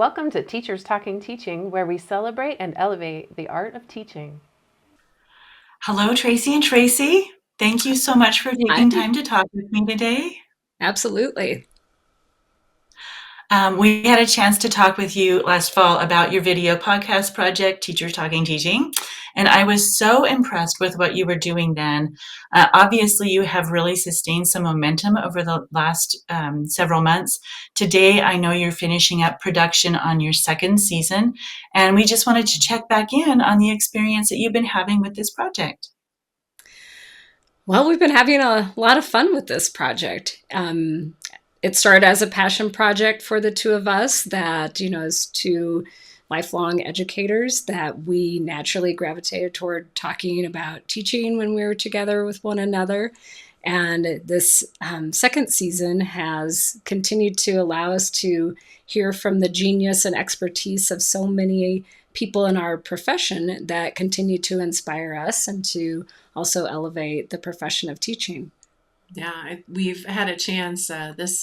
Welcome to Teachers Talking Teaching, where we celebrate and elevate the art of teaching. Hello, Tracey and Tracey. Thank you so much for Hi. taking time to talk with me today. Absolutely. We had a chance to talk with you last fall about your video podcast project, Teachers Talking Teaching, and I was so impressed with what you were doing then. Obviously, you have really sustained some momentum over the last several months. Today, I know you're finishing up production on your second season, and we just wanted to check back in on the experience that you've been having with this project. Well, we've been having a lot of fun with this project. It started as a passion project for the two of us that, as two lifelong educators, that we naturally gravitated toward talking about teaching when we were together with one another. And this second season has continued to allow us to hear from the genius and expertise of so many people in our profession that continue to inspire us and to also elevate the profession of teaching. Yeah, we've had a chance this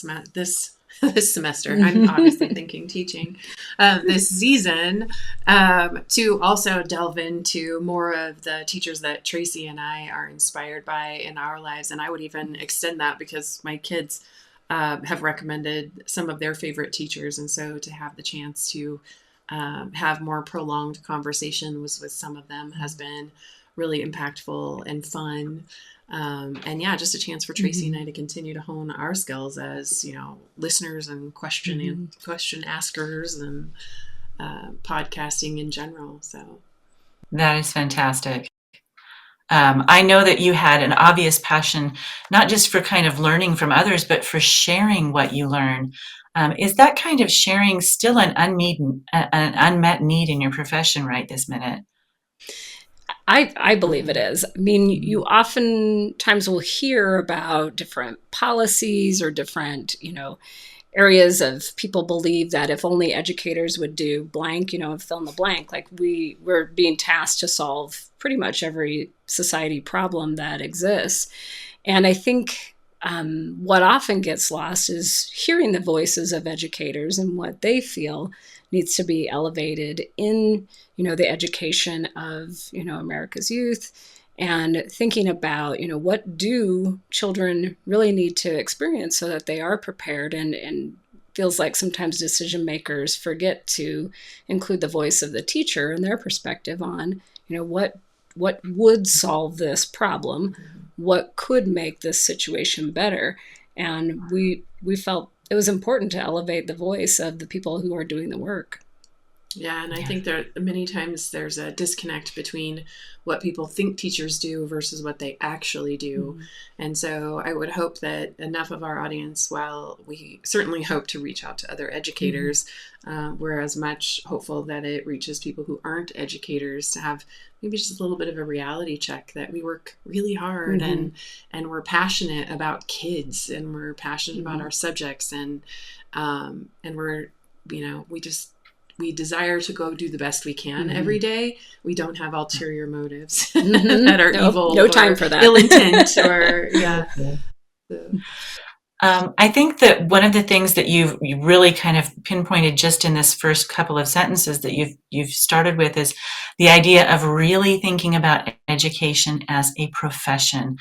semester. I'm obviously thinking teaching this season to also delve into more of the teachers that Tracey and I are inspired by in our lives, and I would even extend that because my kids have recommended some of their favorite teachers, and so to have the chance to have more prolonged conversations with some of them has been really impactful and fun. And yeah, just a chance for Tracey and I to continue to hone our skills as, listeners and question askers and podcasting in general. So That is fantastic. I know that you had an obvious passion, not just for kind of learning from others, but for sharing what you learn. Is that kind of sharing still an unmet need in your profession right this minute? I believe it is. I mean, you oftentimes will hear about different policies or different, areas of people believe that if only educators would do blank, fill in the blank, like we're being tasked to solve pretty much every society problem that exists. And I think what often gets lost is hearing the voices of educators and what they feel needs to be elevated in, the education of, America's youth, and thinking about, what do children really need to experience so that they are prepared, and feels like sometimes decision makers forget to include the voice of the teacher and their perspective on, what would solve this problem, what could make this situation better. And we felt it was important to elevate the voice of the people who are doing the work. yeah, and I think that many times there's a disconnect between what people think teachers do versus what they actually do. And so I would hope that enough of our audience, while we certainly hope to reach out to other educators, we're as much hopeful that it reaches people who aren't educators to have maybe just a little bit of a reality check that we work really hard and we're passionate about kids and we're passionate about our subjects and we're, we desire to go do the best we can every day. We don't have ulterior motives that are evil. No time for that. Ill intent or So. I think that one of the things that you really kind of pinpointed just in this first couple of sentences that you've started with is the idea of really thinking about education as a profession.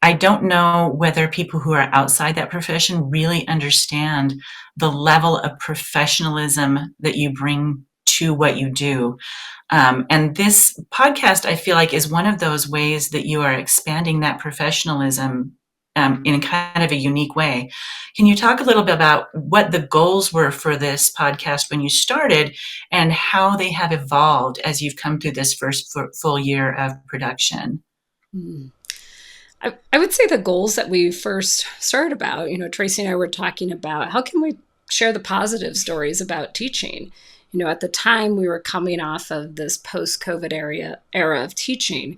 I don't know whether people who are outside that profession really understand the level of professionalism that you bring to what you do. And this podcast, I feel like, is one of those ways that you are expanding that professionalism in kind of a unique way. Can you talk a little bit about what the goals were for this podcast when you started and how they have evolved as you've come through this first full year of production? I would say the goals that we first started about, Tracey and I were talking about how can we share the positive stories about teaching. At the time we were coming off of this post-COVID era of teaching,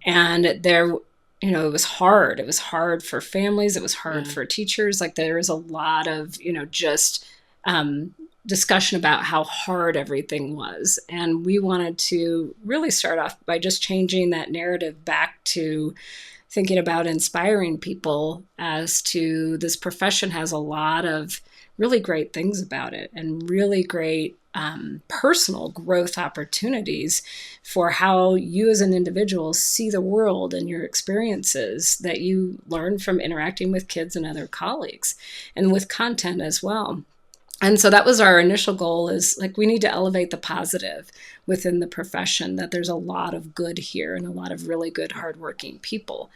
and there, it was hard. It was hard for families. It was hard for teachers. Like there was a lot of, just discussion about how hard everything was. And we wanted to really start off by just changing that narrative back to thinking about inspiring people as to this profession has a lot of really great things about it and really great personal growth opportunities for how you as an individual see the world and your experiences that you learn from interacting with kids and other colleagues and with content as well. And so that was our initial goal, is like, we need to elevate the positive within the profession, that there's a lot of good here and a lot of really good, hardworking people.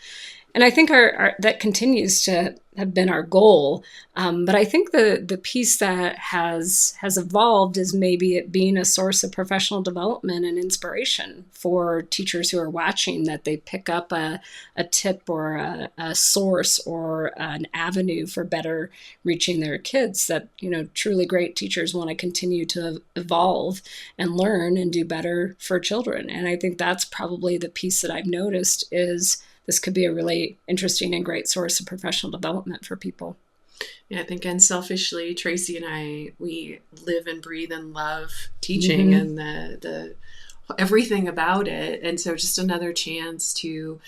And I think our that continues to have been our goal. But I think the piece that has evolved is maybe it being a source of professional development and inspiration for teachers who are watching, that they pick up a tip or a source or an avenue for better reaching their kids, that, truly great teachers want to continue to evolve and learn and do better for children. And I think that's probably the piece that I've noticed, is this could be a really interesting and great source of professional development for people. Yeah, I think unselfishly, Tracey and we live and breathe and love teaching and the everything about it. And so just another chance to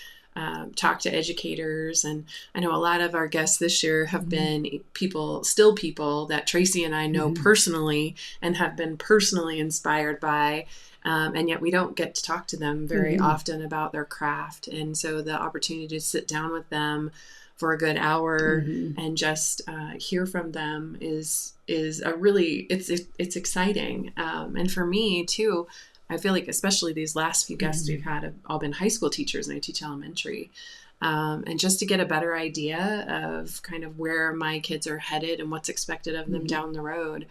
talk to educators. And I know a lot of our guests this year have been people that Tracey and I know personally and have been personally inspired by. And yet we don't get to talk to them very often about their craft. And so the opportunity to sit down with them for a good hour and just hear from them is a really, it's exciting. And for me too, I feel like especially these last few guests we've had have all been high school teachers, and I teach elementary. And just to get a better idea of kind of where my kids are headed and what's expected of them down the road.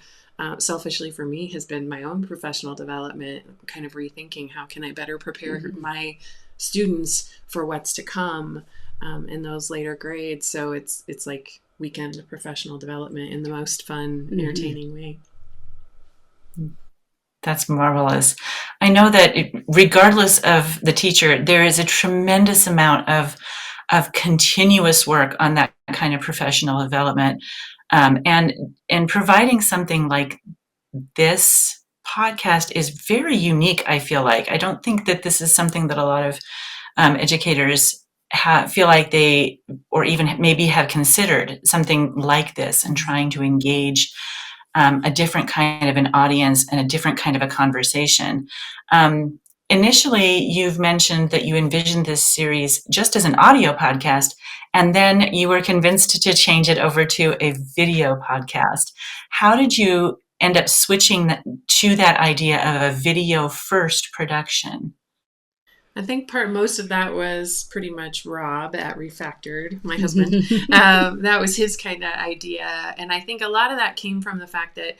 Selfishly for me has been my own professional development, kind of rethinking how can I better prepare my students for what's to come in those later grades. So it's like weekend professional development in the most fun, entertaining way. That's marvelous. I know that regardless of the teacher, there is a tremendous amount of continuous work on that kind of professional development. And providing something like this podcast is very unique, I feel like. I don't think that this is something that a lot of educators feel like they, or even maybe have considered something like this and trying to engage a different kind of an audience and a different kind of a conversation. Initially, you've mentioned that you envisioned this series just as an audio podcast, and then you were convinced to change it over to a video podcast. How did you end up switching to that idea of a video first production? I think most of that was pretty much Rob at Refactored, my husband. That was his kind of idea. And I think a lot of that came from the fact that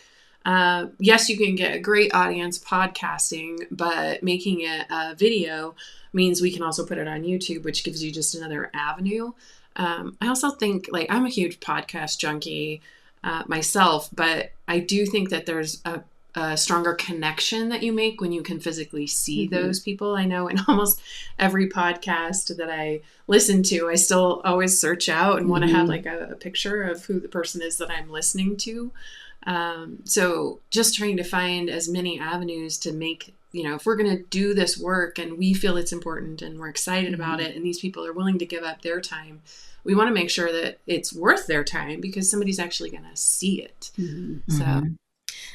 yes, you can get a great audience podcasting, but making it a video means we can also put it on YouTube, which gives you just another avenue. I also think, like, I'm a huge podcast junkie myself, but I do think that there's a stronger connection that you make when you can physically see those people. I know in almost every podcast that I listen to, I still always search out and want to have like a picture of who the person is that I'm listening to. So just trying to find as many avenues to make, if we're going to do this work and we feel it's important and we're excited about it and these people are willing to give up their time, we want to make sure that it's worth their time because somebody's actually going to see it. So.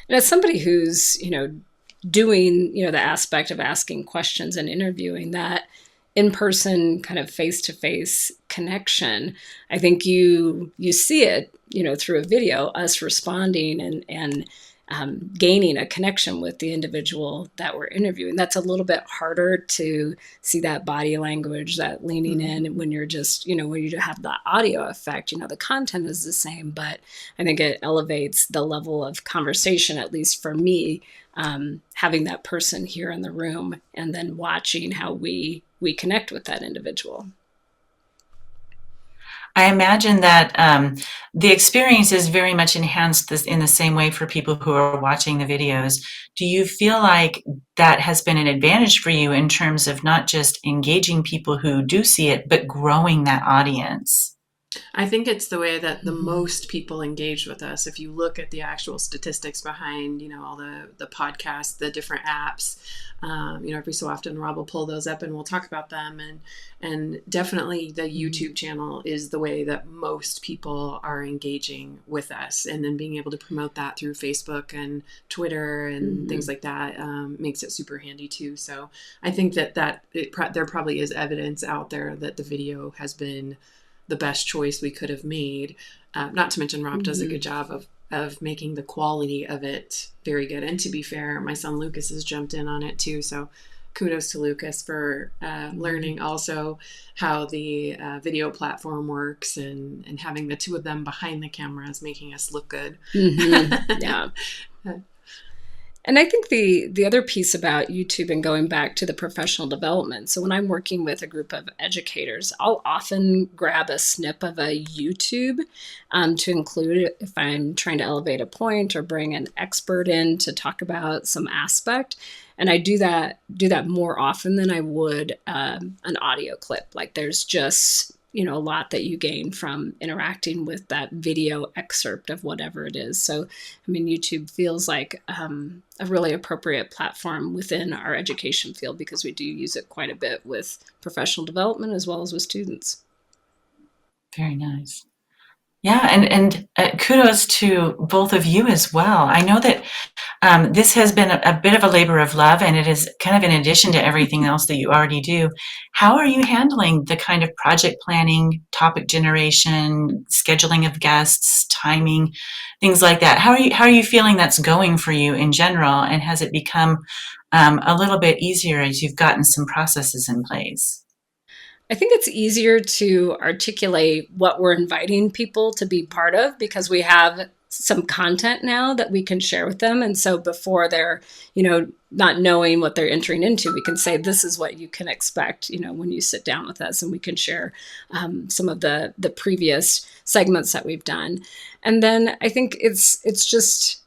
And as somebody who's, doing, the aspect of asking questions and interviewing, that in-person kind of face-to-face connection, I think you see it, through a video, us responding and gaining a connection with the individual that we're interviewing. That's a little bit harder to see, that body language, that leaning in, when you're just, when you have the audio effect, the content is the same, but I think it elevates the level of conversation, at least for me, having that person here in the room and then watching how we connect with that individual. I imagine that the experience is very much enhanced in the same way for people who are watching the videos. Do you feel like that has been an advantage for you in terms of not just engaging people who do see it, but growing that audience? I think it's the way that the Mhm. most people engage with us. If you look at the actual statistics behind, all the podcasts, the different apps, every so often Rob will pull those up and we'll talk about them. And definitely the YouTube channel is the way that most people are engaging with us. And then being able to promote that through Facebook and Twitter and things like that makes it super handy too. So I think that there probably is evidence out there that the video has been the best choice we could have made. Not to mention Rob does a good job of making the quality of it very good. And to be fair, my son Lucas has jumped in on it too. So kudos to Lucas for learning also how the video platform works and having the two of them behind the cameras making us look good. Yeah. And I think the other piece about YouTube and going back to the professional development, so when I'm working with a group of educators, I'll often grab a snip of a YouTube to include if I'm trying to elevate a point or bring an expert in to talk about some aspect. And I do that more often than I would an audio clip. Like there's just a lot that you gain from interacting with that video excerpt of whatever it is. So, I mean, YouTube feels like a really appropriate platform within our education field because we do use it quite a bit with professional development as well as with students. Very nice. Yeah, and kudos to both of you as well. I know that this has been a bit of a labor of love, and it is kind of in addition to everything else that you already do. How are you handling the kind of project planning, topic generation, scheduling of guests, timing, things like that? How are you feeling that's going for you in general, and has it become a little bit easier as you've gotten some processes in place? I think it's easier to articulate what we're inviting people to be part of because we have some content now that we can share with them. And so before they're, not knowing what they're entering into, we can say, this is what you can expect, when you sit down with us, and we can share some of the previous segments that we've done. And then I think it's just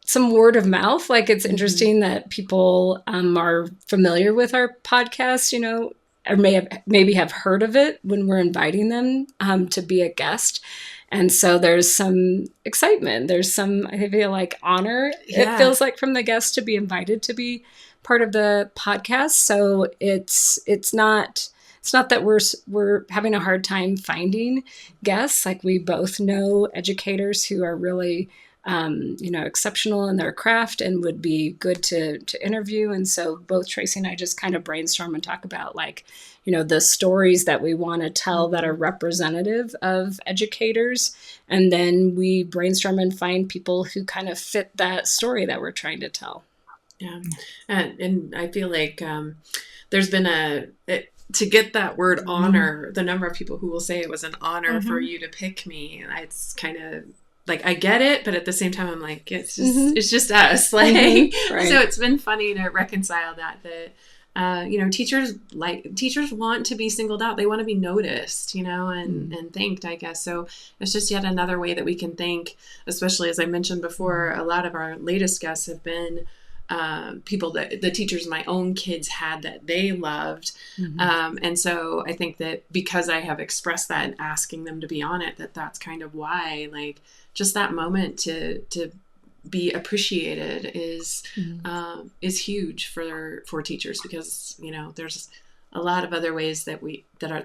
some word of mouth. Like it's interesting that people are familiar with our podcast, or maybe have heard of it when we're inviting them to be a guest. And so there's some excitement. There's some, I feel like, honor. Yeah. It feels like from the guests to be invited to be part of the podcast. So it's not that we're having a hard time finding guests. Like we both know educators who are really exceptional in their craft and would be good to interview. And so both Tracey and I just kind of brainstorm and talk about the stories that we want to tell that are representative of educators. And then we brainstorm and find people who kind of fit that story that we're trying to tell. Yeah. And I feel like there's been to get that word honor, the number of people who will say it was an honor for you to pick me. It's kind of like, I get it, but at the same time, I'm like, it's just us. Like, Right. So it's been funny to reconcile that teachers want to be singled out. They want to be noticed, and thanked, I guess. So it's just yet another way that we can thank, especially as I mentioned before, a lot of our latest guests have been people that the teachers my own kids had that they loved. And so I think that because I have expressed that and asking them to be on it, that's kind of why, like, just that moment to be appreciated is huge for teachers, because there's a lot of other ways that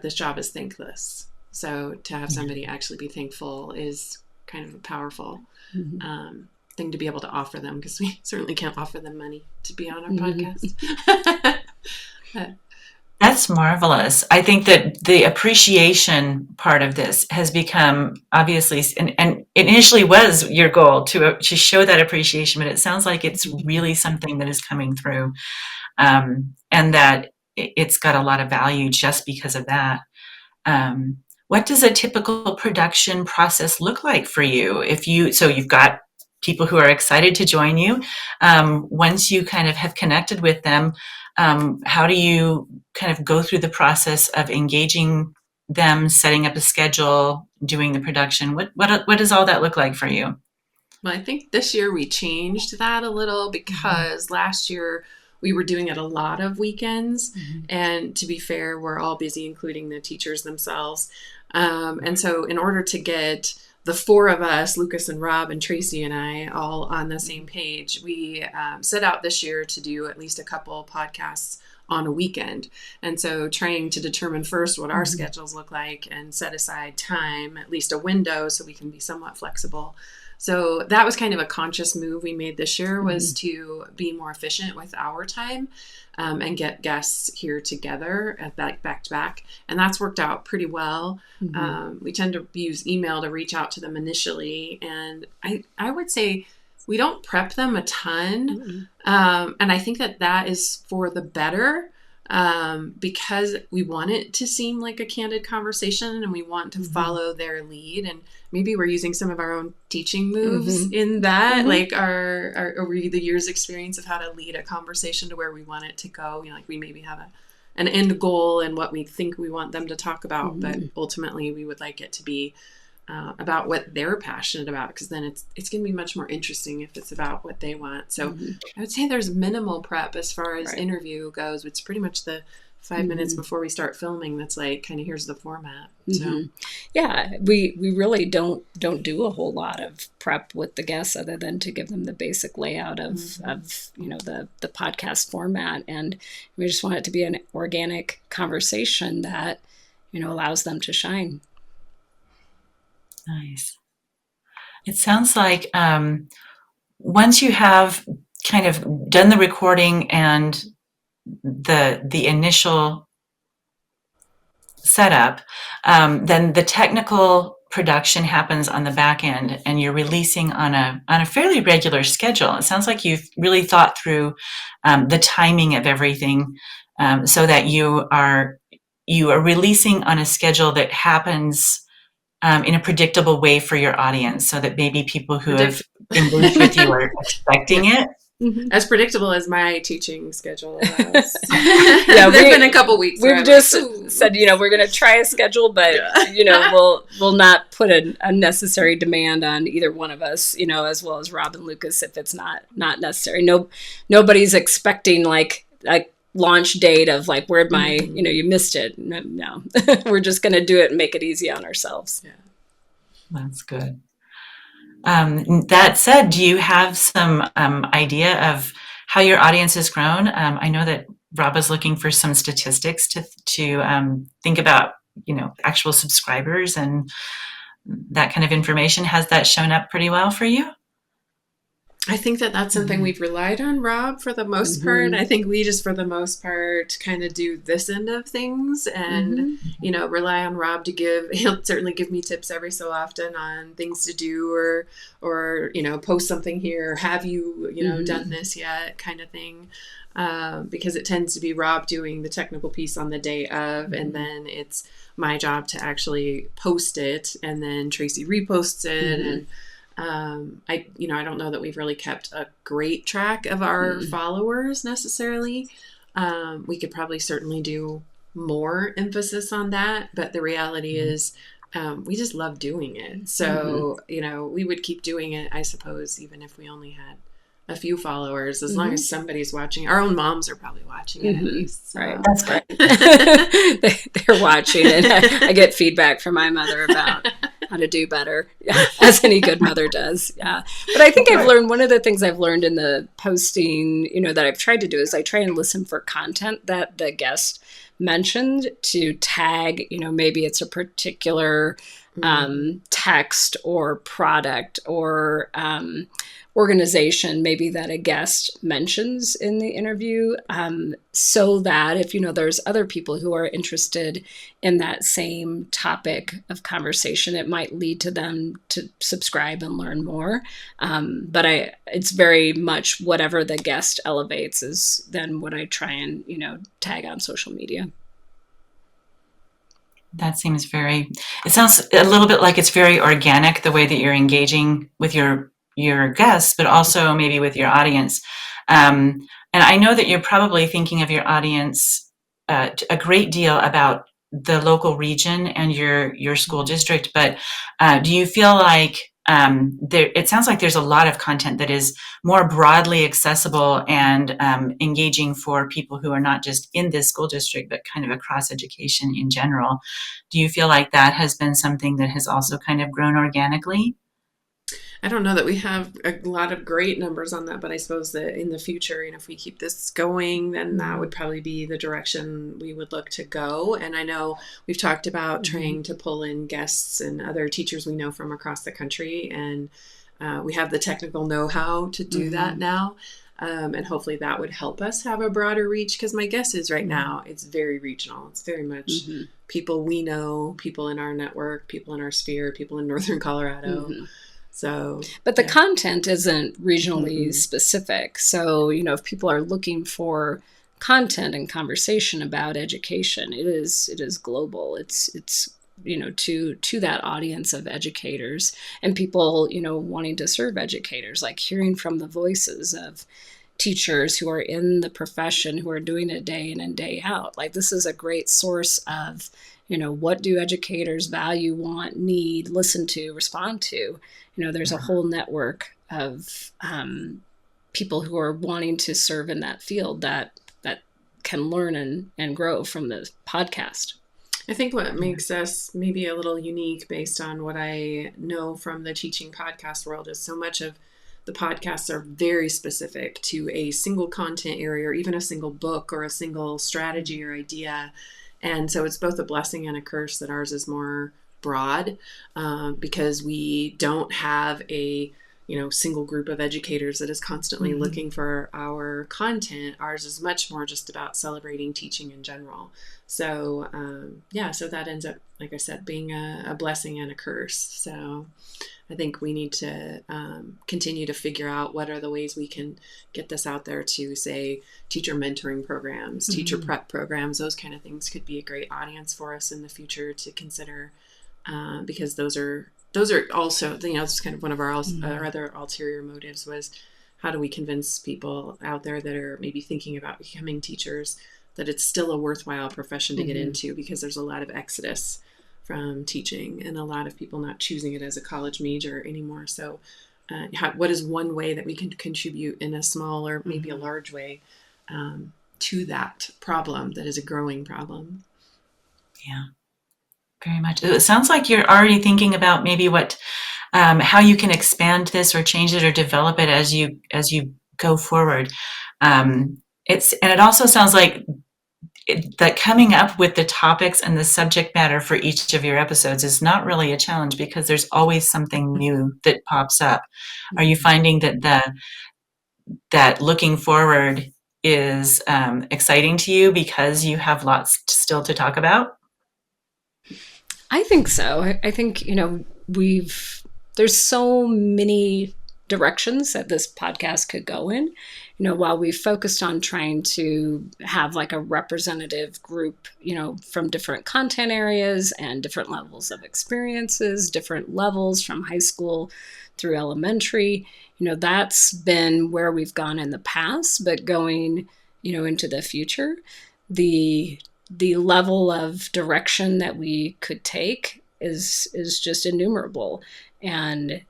this job is thankless. So to have somebody actually be thankful is kind of a powerful thing to be able to offer them, because we certainly can't offer them money to be on our podcast. That's marvelous. I think that the appreciation part of this has become obviously, and initially was your goal to show that appreciation, but it sounds like it's really something that is coming through, and that it's got a lot of value just because of that. What does a typical production process look like for you? So you've got people who are excited to join you. Once you kind of have connected with them, how do you kind of go through the process of engaging them, setting up a schedule, doing the production? What does all that look like for you? Well, I think this year we changed that a little, because last year we were doing it a lot of weekends. And to be fair, we're all busy, including the teachers themselves. And so in order to get the four of us, Lucas and Rob and Tracy and I, all on the same page, we set out this year to do at least a couple podcasts on a weekend. And so trying to determine first what our schedules look like and set aside time, at least a window, so we can be somewhat flexible. So that was kind of a conscious move we made this year, was to be more efficient with our time and get guests here together at back to back. And that's worked out pretty well. We tend to use email to reach out to them initially. And I would say we don't prep them a ton. And I think that is for the better, because we want it to seem like a candid conversation and we want to follow their lead. And maybe we're using some of our own teaching moves in that, like our over the years experience of how to lead a conversation to where we want it to go. You know, like we maybe have an end goal and what we think we want them to talk about, but ultimately we would like it to be about what they're passionate about, because then it's going to be much more interesting if it's about what they want. So I would say there's minimal prep as far as interview goes. It's pretty much the 5 minutes before we start filming that's like, kind of, here's the format. So yeah, we really don't do a whole lot of prep with the guests other than to give them the basic layout of you know, the podcast format, and we just want it to be an organic conversation that, you know, allows them to shine. Nice. It sounds like once you have kind of done the recording and the initial setup, then the technical production happens on the back end, and you're releasing on a fairly regular schedule. It sounds like you've really thought through the timing of everything, so that you are releasing on a schedule that happens in a predictable way for your audience, so that maybe people who have engaged with you are expecting it. As predictable as my teaching schedule allows. Yeah, there's been a couple weeks. We've just said, you know, we're going to try a schedule, but you know, we'll not put an unnecessary demand on either one of us, you know, as well as Rob and Lucas, if it's not necessary. Nobody's expecting like launch date of like, where'd my, you know, you missed it. No. We're just going to do it and make it easy on ourselves. Yeah. That's good. That said, do you have some idea of how your audience has grown? I know that Rob is looking for some statistics to think about, you know, actual subscribers and that kind of information. Has that shown up pretty well for you? I think that's something we've relied on Rob for the most part. I think we just, for the most part, kind of do this end of things and, you know, rely on Rob to he'll certainly give me tips every so often on things to do or, you know, post something here. Have you, you know, done this yet, kind of thing. Because it tends to be Rob doing the technical piece on the day of, and then it's my job to actually post it, and then Tracy reposts it. And I don't know that we've really kept a great track of our followers necessarily. We could probably certainly do more emphasis on that, but the reality is we just love doing it. So, you know, we would keep doing it, I suppose, even if we only had a few followers, as long as somebody's watching. Our own moms are probably watching it at least. So. Right. That's great. They're watching, and I get feedback from my mother about how to do better, as any good mother does. Yeah. But I think I've learned, one of the things I've learned in the posting, you know, that I've tried to do is I try and listen for content that the guest mentioned to tag, you know, maybe it's a particular text or product or organization maybe that a guest mentions in the interview, so that if, you know, there's other people who are interested in that same topic of conversation, it might lead to them to subscribe and learn more. But it's very much whatever the guest elevates is then what I try and, you know, tag on social media. That seems it sounds a little bit like it's very organic, the way that you're engaging with your guests, but also maybe with your audience. And I know that you're probably thinking of your audience a great deal about the local region and your school district, but do you feel like it sounds like there's a lot of content that is more broadly accessible and engaging for people who are not just in this school district, but kind of across education in general. Do you feel like that has been something that has also kind of grown organically? I don't know that we have a lot of great numbers on that, but I suppose that in the future, if we keep this going, then that would probably be the direction we would look to go. And I know we've talked about trying to pull in guests and other teachers we know from across the country, and we have the technical know-how to do that now. And hopefully that would help us have a broader reach, because my guess is right now it's very regional. It's very much people we know, people in our network, people in our sphere, people in Northern Colorado. So, but the content isn't regionally specific. So, if people are looking for content and conversation about education, it is global. It's to that audience of educators and people, wanting to serve educators, like hearing from the voices of teachers who are in the profession, who are doing it day in and day out. Like, this is a great source of, what do educators value, want, need, listen to, respond to? There's a whole network of people who are wanting to serve in that field that can learn and grow from the podcast. I think what makes us maybe a little unique based on what I know from the teaching podcast world is so much of the podcasts are very specific to a single content area, or even a single book or a single strategy or idea. And so it's both a blessing and a curse that ours is more broad, because we don't have a single group of educators that is constantly looking for our content. Ours is much more just about celebrating teaching in general. So so that ends up, like I said, being a blessing and a curse. So I think we need to continue to figure out what are the ways we can get this out there to, say, teacher mentoring programs, teacher prep programs. Those kind of things could be a great audience for us in the future to consider, because those are also, it's kind of one of our other ulterior motives was, how do we convince people out there that are maybe thinking about becoming teachers that it's still a worthwhile profession to get into, because there's a lot of exodus from teaching and a lot of people not choosing it as a college major anymore. So what is one way that we can contribute in a small or maybe a large way to that problem that is a growing problem? Yeah, very much. It sounds like you're already thinking about maybe how you can expand this or change it or develop it as you go forward. It also sounds like that coming up with the topics and the subject matter for each of your episodes is not really a challenge, because there's always something new that pops up. Are you finding that looking forward is exciting to you because you have lots still to talk about? I think so. I think, there's so many directions that this podcast could go in. While we focused on trying to have like a representative group, from different content areas and different levels of experiences, different levels from high school through elementary, that's been where we've gone in the past. But going, into the future, the level of direction that we could take is just innumerable. And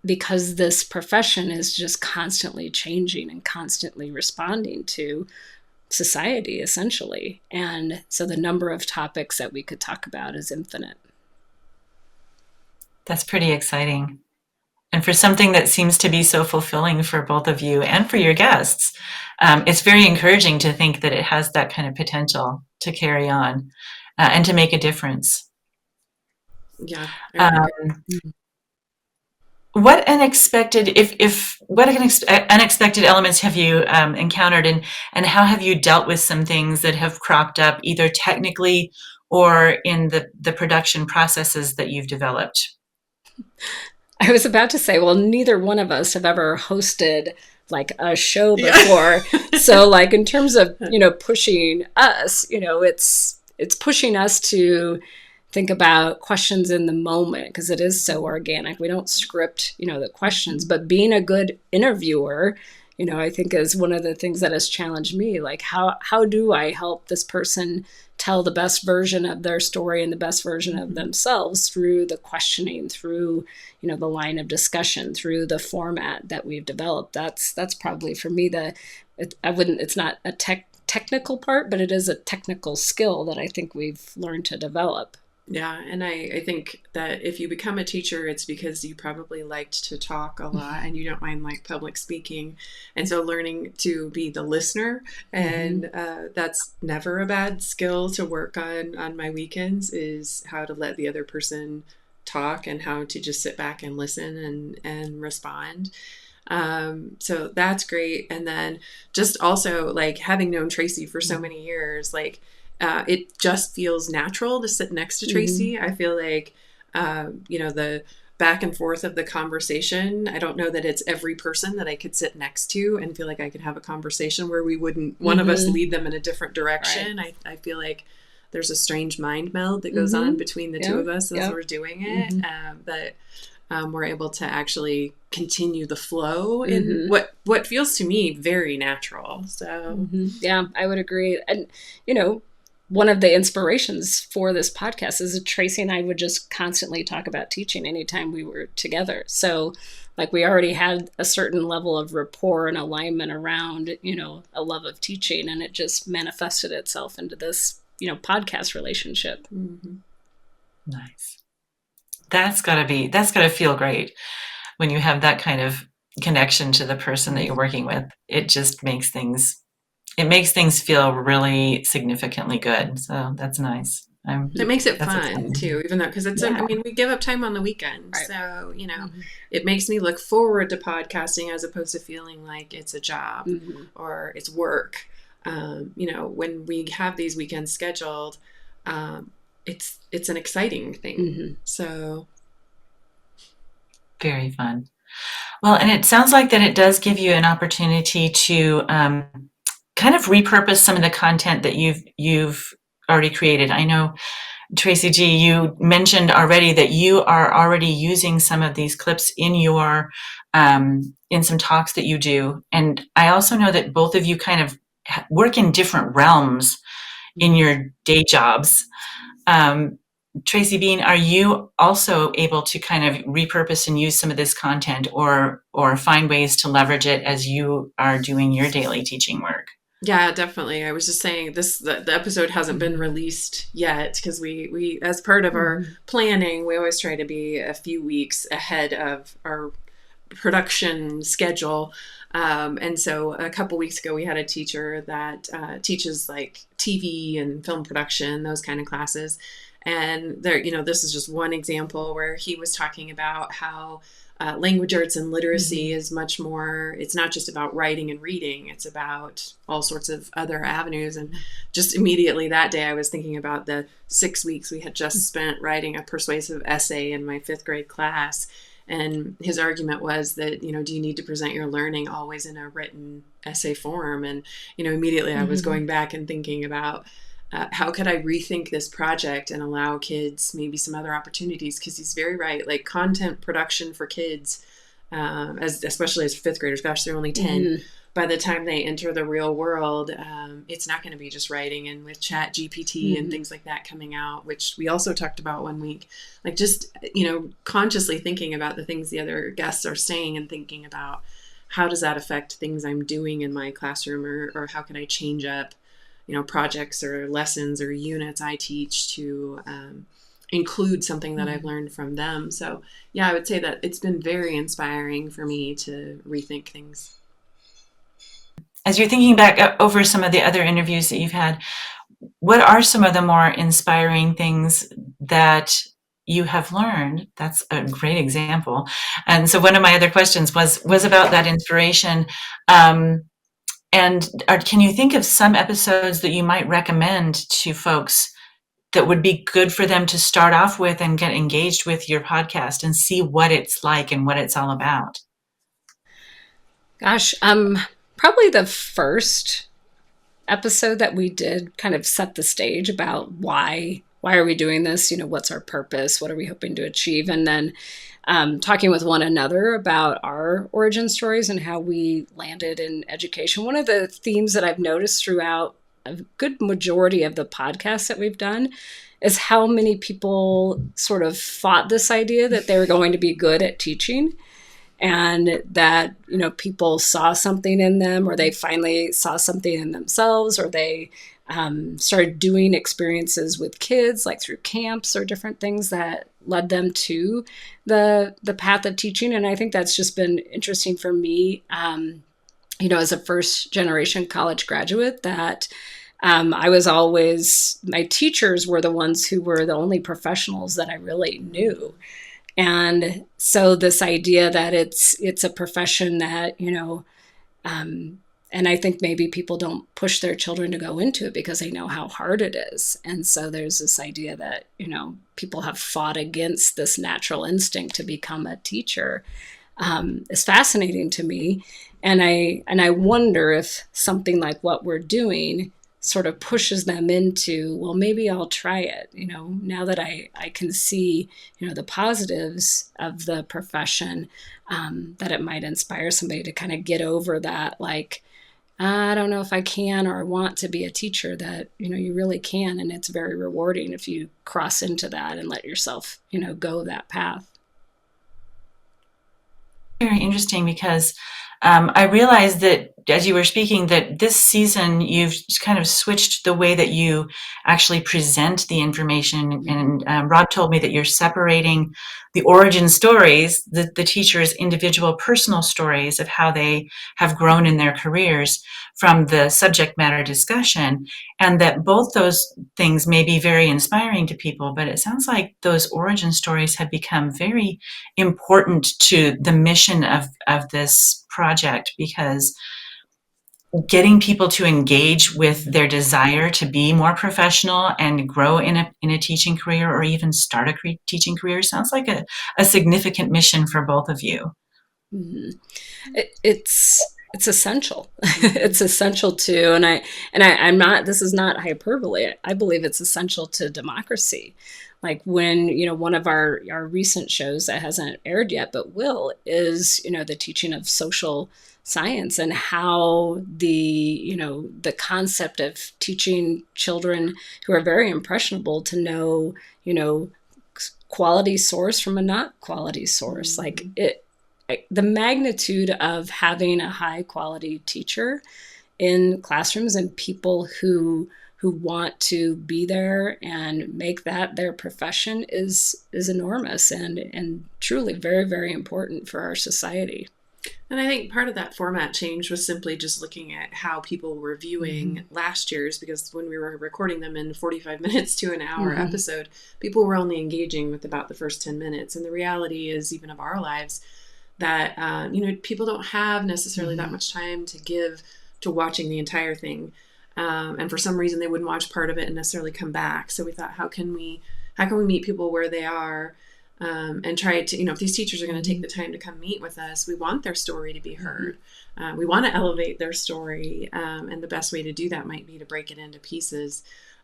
because this profession is just constantly changing and constantly responding to society, essentially. And so the number of topics that we could talk about is infinite. That's pretty exciting. And for something that seems to be so fulfilling for both of you and for your guests, it's very encouraging to think that it has that kind of potential to carry on and to make a difference. Yeah. What unexpected elements have you encountered, and how have you dealt with some things that have cropped up either technically or in the production processes that you've developed? I was about to say, well, neither one of us have ever hosted like a show before. So like in terms of, pushing us, it's pushing us to think about questions in the moment, because it is so organic. We don't script, the questions, but being a good interviewer, I think is one of the things that has challenged me. Like, how do I help this person tell the best version of their story and the best version of themselves through the questioning, through, the line of discussion, through the format that we've developed. That's probably for me it's not a technical part, but it is a technical skill that I think we've learned to develop. Yeah, and I think that if you become a teacher, it's because you probably liked to talk a lot and you don't mind like public speaking. And so learning to be the listener, and that's never a bad skill to work on my weekends, is how to let the other person talk and how to just sit back and listen and respond. So that's great. And then just also like having known Tracey for so many years, like it just feels natural to sit next to Tracey. I feel like, the back and forth of the conversation, I don't know that it's every person that I could sit next to and feel like I could have a conversation where we wouldn't, one of us lead them in a different direction. Right. I feel like there's a strange mind meld that goes on between the two of us as we're doing it. But we're able to actually continue the flow in what feels to me very natural. So yeah, I would agree. And, one of the inspirations for this podcast is that Tracey and I would just constantly talk about teaching anytime we were together. So like we already had a certain level of rapport and alignment around, a love of teaching, and it just manifested itself into this, podcast relationship. Nice. That's gotta feel great when you have that kind of connection to the person that you're working with. It just makes things feel really significantly good. So that's nice. It makes it fun exciting too, even though, because we give up time on the weekend. Right. So, it makes me look forward to podcasting as opposed to feeling like it's a job or it's work. When we have these weekends scheduled, it's an exciting thing. So very fun. Well, and it sounds like that it does give you an opportunity to kind of repurpose some of the content that you've already created. I know, Tracey G, you mentioned already that you are already using some of these clips in your in some talks that you do, and I also know that both of you kind of work in different realms in your day jobs. Tracey Bean, are you also able to kind of repurpose and use some of this content or find ways to leverage it as you are doing your daily teaching work? Yeah, definitely. I was just saying the episode hasn't been released yet because we as part of our planning, we always try to be a few weeks ahead of our production schedule. And so a couple weeks ago, we had a teacher that teaches like TV and film production, those kind of classes. And there, this is just one example where he was talking about how language arts and literacy is much more, it's not just about writing and reading, it's about all sorts of other avenues. And just immediately that day, I was thinking about the 6 weeks we had just spent writing a persuasive essay in my 5th grade class. And his argument was that, do you need to present your learning always in a written essay form? And, immediately I was going back and thinking about how could I rethink this project and allow kids maybe some other opportunities? Because he's very right. Like content production for kids, especially as 5th graders, gosh, they're only 10. By the time they enter the real world, it's not going to be just writing. And with Chat GPT and things like that coming out, which we also talked about one week, like just, consciously thinking about the things the other guests are saying and thinking about how does that affect things I'm doing in my classroom, or how can I change up projects or lessons or units I teach to include something that I've learned from them. So yeah, I would say that it's been very inspiring for me to rethink things. As you're thinking back over some of the other interviews that you've had, what are some of the more inspiring things that you have learned? That's a great example. And so one of my other questions was about that inspiration. Can you think of some episodes that you might recommend to folks that would be good for them to start off with and get engaged with your podcast and see what it's like and what it's all about? Gosh, probably the first episode that we did kind of set the stage about why why are we doing this? What's our purpose? What are we hoping to achieve? And then talking with one another about our origin stories and how we landed in education. One of the themes that I've noticed throughout a good majority of the podcasts that we've done is how many people sort of fought this idea that they were going to be good at teaching, and that people saw something in them, or they finally saw something in themselves, or they started doing experiences with kids, like through camps or different things that led them to the path of teaching. And I think that's just been interesting for me, as a first generation college graduate, that I was always, my teachers were the ones who were the only professionals that I really knew. And so this idea that it's a profession that, and I think maybe people don't push their children to go into it because they know how hard it is. And so there's this idea that, people have fought against this natural instinct to become a teacher, is fascinating to me. And I wonder if something like what we're doing sort of pushes them into, well, maybe I'll try it, now that I can see, the positives of the profession, that it might inspire somebody to kind of get over that, like, I don't know if I can or I want to be a teacher, that, you really can. And it's very rewarding if you cross into that and let yourself, go that path. Very interesting, because I realized that as you were speaking, that this season you've kind of switched the way that you actually present the information. And Rob told me that you're separating the origin stories, the teacher's individual personal stories of how they have grown in their careers, from the subject matter discussion, and that both those things may be very inspiring to people. But it sounds like those origin stories have become very important to the mission of this project, because getting people to engage with their desire to be more professional and grow in a teaching career, or even start a teaching career, sounds like a significant mission for both of you. Mm-hmm. It's essential. It's essential too. And I'm not, this is not hyperbole. I believe it's essential to democracy. Like when, one of our recent shows that hasn't aired yet, but will, is, the teaching of social science, and how the concept of teaching children who are very impressionable to know, quality source from a not quality source. Like the magnitude of having a high quality teacher in classrooms and people who want to be there and make that their profession is enormous and truly very, very important for our society. And I think part of that format change was simply just looking at how people were viewing last year's, because when we were recording them in 45 minutes to an hour episode, people were only engaging with about the first 10 minutes. And the reality is, even of our lives, that, people don't have necessarily that much time to give to watching the entire thing. And for some reason they wouldn't watch part of it and necessarily come back. So we thought, how can we meet people where they are, and try to, if these teachers are going to take the time to come meet with us, we want their story to be heard. We want to elevate their story. And the best way to do that might be to break it into pieces.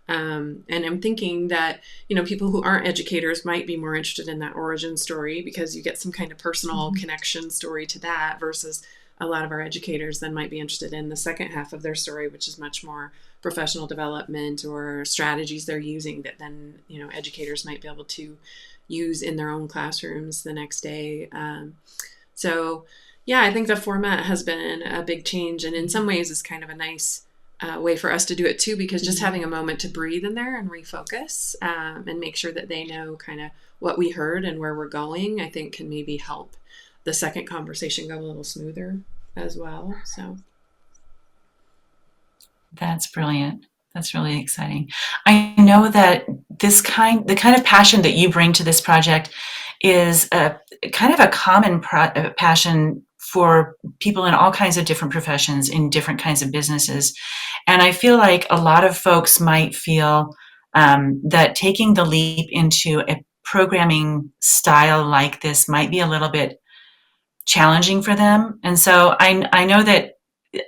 And I'm thinking that, people who aren't educators might be more interested in that origin story, because you get some kind of personal connection story to that, versus a lot of our educators then might be interested in the second half of their story, which is much more professional development or strategies they're using that then, educators might be able to use in their own classrooms the next day. So yeah, I think the format has been a big change, and in some ways it's kind of a nice way for us to do it too, because just having a moment to breathe in there and refocus, and make sure that they know kind of what we heard and where we're going, I think can maybe help the second conversation go a little smoother as well. So that's brilliant. That's really exciting. I know that the kind of passion that you bring to this project is a kind of a common passion for people in all kinds of different professions, in different kinds of businesses. And I feel like a lot of folks might feel that taking the leap into a programming style like this might be a little bit challenging for them. And so I know that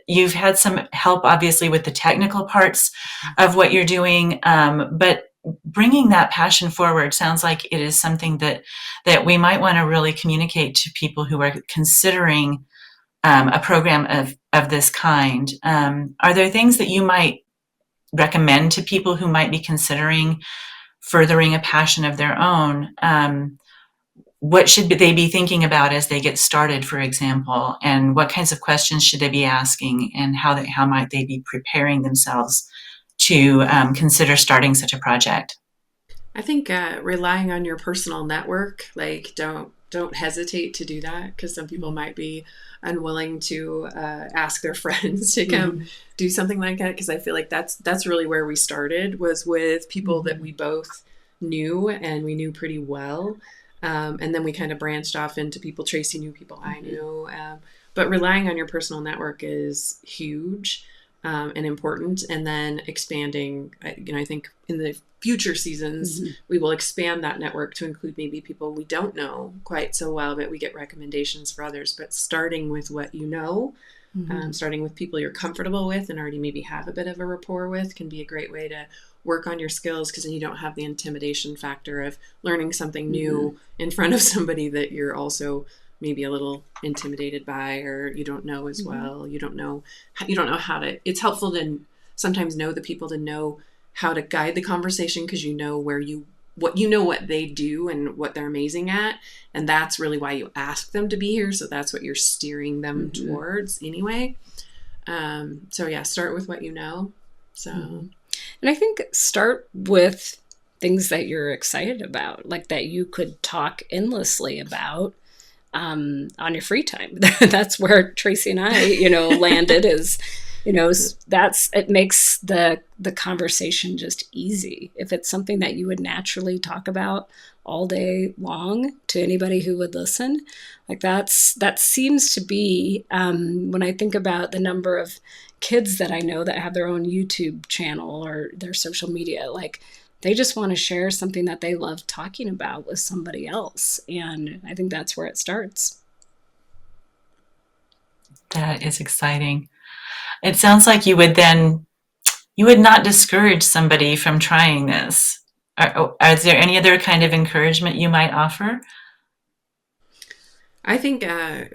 you've had some help, obviously, with the technical parts of what you're doing. But bringing that passion forward sounds like it is something that we might want to really communicate to people who are considering a program of this kind. Are there things that you might recommend to people who might be considering furthering a passion of their own? What should they be thinking about as they get started, for example, and what kinds of questions should they be asking, and how might they be preparing themselves to consider starting such a project? I think relying on your personal network, like don't hesitate to do that, because some people might be unwilling to ask their friends to come do something like that. Because I feel like that's really where we started, was with people that we both knew and we knew pretty well. And then we kind of branched off into people Tracy knew, people I knew. But relying on your personal network is huge and important. And then expanding, I think in the future seasons, we will expand that network to include maybe people we don't know quite so well, but we get recommendations for others. But starting with what you know, starting with people you're comfortable with and already maybe have a bit of a rapport with, can be a great way to work on your skills, because then you don't have the intimidation factor of learning something new in front of somebody that you're also maybe a little intimidated by, or you don't know as well. You don't know how to. It's helpful to sometimes know the people, to know how to guide the conversation, because you know what they do and what they're amazing at, and that's really why you ask them to be here. So that's what you're steering them towards anyway. So yeah, start with what you know. So. And I think start with things that you're excited about, like that you could talk endlessly about on your free time. That's where Tracy and I, landed, is, it makes the conversation just easy. If it's something that you would naturally talk about all day long to anybody who would listen, like that seems to be, when I think about the number of kids that I know that have their own YouTube channel or their social media, like they just want to share something that they love talking about with somebody else. And I think that's where it starts. That is exciting. It sounds like you would not discourage somebody from trying this. Is there any other kind of encouragement you might offer? I think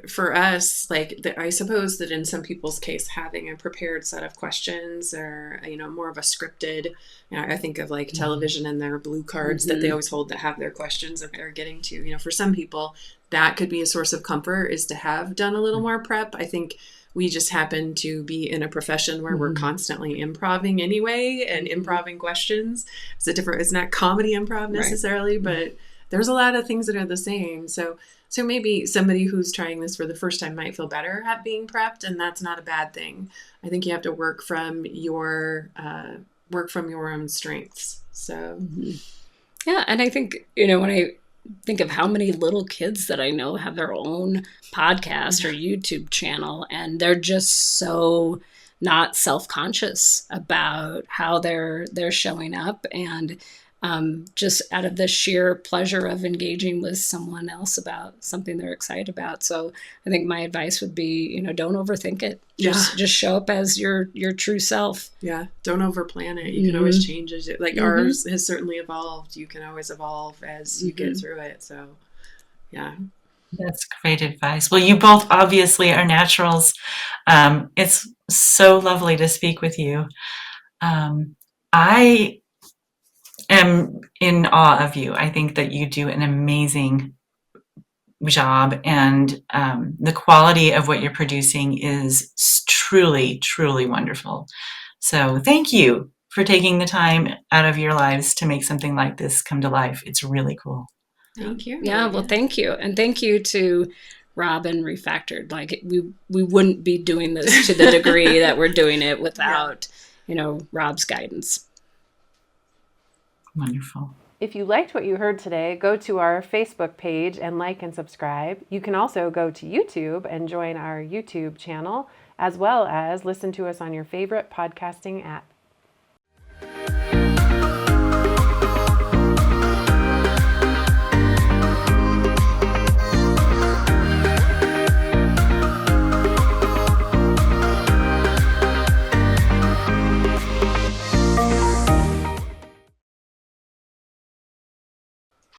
for us, I suppose that in some people's case, having a prepared set of questions, or more of a scripted, I think of like television and their blue cards that they always hold that have their questions that they're getting to. For some people, that could be a source of comfort, is to have done a little more prep. I think we just happen to be in a profession where we're constantly improving anyway, and improving questions. It's not comedy improv necessarily, but there's a lot of things that are the same. So maybe somebody who's trying this for the first time might feel better at being prepped, and that's not a bad thing. I think you have to work from your own strengths. So, yeah, and I think when I think of how many little kids that I know have their own podcast or YouTube channel, and they're just so not self-conscious about how they're showing up, and just out of the sheer pleasure of engaging with someone else about something they're excited about. So I think my advice would be, don't overthink it. Just show up as your true self. Yeah. Don't overplan it. You can always change it. Like ours has certainly evolved. You can always evolve as you get through it. So yeah. That's great advice. Well, you both obviously are naturals. It's so lovely to speak with you. I am in awe of you. I think that you do an amazing job, and the quality of what you're producing is truly, truly wonderful. So thank you for taking the time out of your lives to make something like this come to life. It's really cool. Thank you. Yeah, well, thank you. And thank you to Rob and Refactored. Like we wouldn't be doing this to the degree that we're doing it without, Rob's guidance. Wonderful. If you liked what you heard today, go to our Facebook page and like and subscribe. You can also go to YouTube and join our YouTube channel, as well as listen to us on your favorite podcasting app.